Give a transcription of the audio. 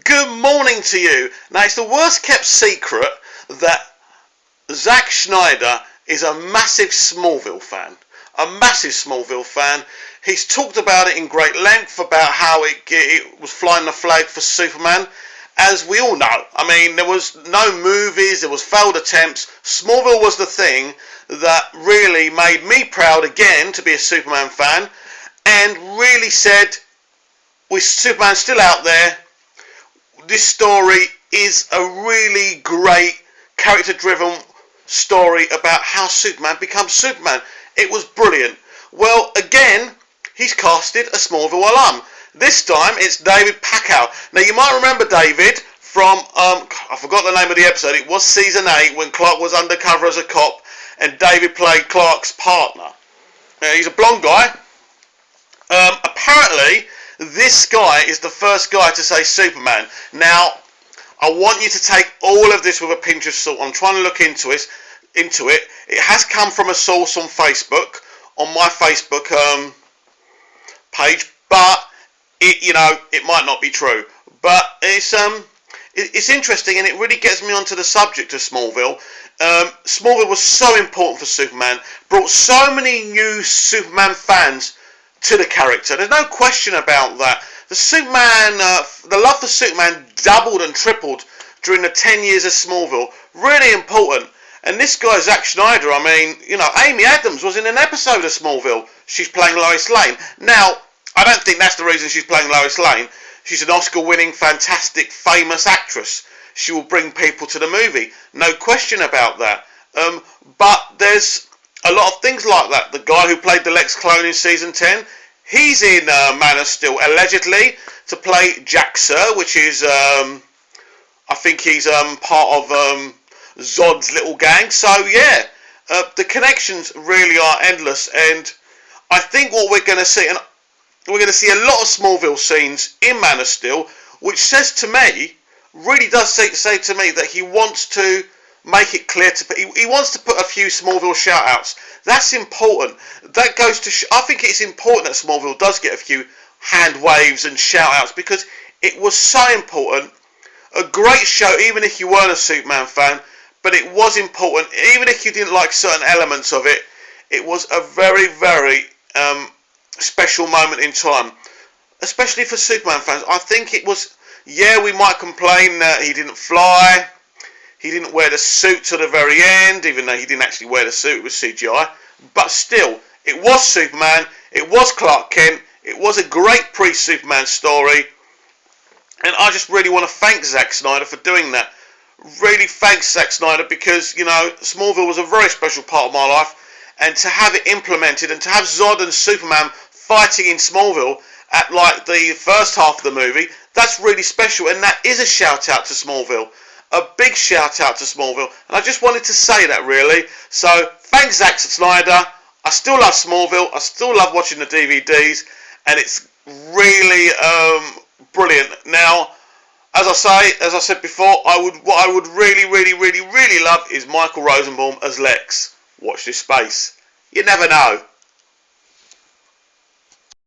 Good morning to you. Now, it's the worst kept secret that Zack Snyder is a massive Smallville fan. A massive Smallville fan. He's talked about it in great length about how it was flying the flag for Superman. As we all know, I mean, there was no movies, there was failed attempts. Smallville was the thing that really made me proud again to be a Superman fan, and really said, with Superman still out there, this story is a really great character-driven story about how Superman becomes Superman. It was brilliant. Well, again, he's casted a Smallville alum. This time it's David Packow. Now, you might remember David from, I forgot the name of the episode. It was season 8 when Clark was undercover as a cop and David played Clark's partner. Now, he's a blonde guy. Apparently, this guy is the first guy to say Superman. Now, I want you to take all of this with a pinch of salt. I'm trying to look into it. It has come from a source on Facebook, on my Facebook page, but it might not be true. But it's interesting, and it really gets me onto the subject of Smallville. Smallville was so important for Superman, brought so many new Superman fans to the character. There's no question about that. The love for Superman doubled and tripled during the 10 years of Smallville. Really important. And this guy, Zack Snyder, I mean, Amy Adams was in an episode of Smallville. She's playing Lois Lane. Now, I don't think that's the reason she's playing Lois Lane. She's an Oscar-winning, fantastic, famous actress. She will bring people to the movie. No question about that. But there's a lot of things like that. The guy who played the Lex clone in season 10, he's in Man of Steel, allegedly, to play Jack Sir, which is, I think he's part of Zod's little gang. So, yeah, the connections really are endless. And I think what we're going to see, and we're going to see a lot of Smallville scenes in Man of Steel, which says to me, really does say to me that he wants to make it clear he wants to put a few Smallville shout-outs. That's important. That goes to I think it's important that Smallville does get a few hand waves and shout-outs, because it was so important. A great show, even if you weren't a Superman fan, but it was important. Even if you didn't like certain elements of it, it was a very, very special moment in time, especially for Superman fans. I think it was, yeah, we might complain that he didn't fly, he didn't wear the suit to the very end, even though he didn't actually wear the suit, it was CGI, but still, it was Superman, it was Clark Kent, it was a great pre-Superman story, and I just really want to thank Zack Snyder for doing that. Really thanks Zack Snyder, because, Smallville was a very special part of my life, and to have it implemented, and to have Zod and Superman fighting in Smallville at like the first half of the movie, that's really special, and that is a shout out to Smallville. A big shout out to Smallville, and I just wanted to say that, really. So, thanks Zack Snyder. I still love Smallville, I still love watching the DVDs, and it's really brilliant. Now, as I said before, what I would really, really, really, really love is Michael Rosenbaum as Lex. Watch this space. You never know.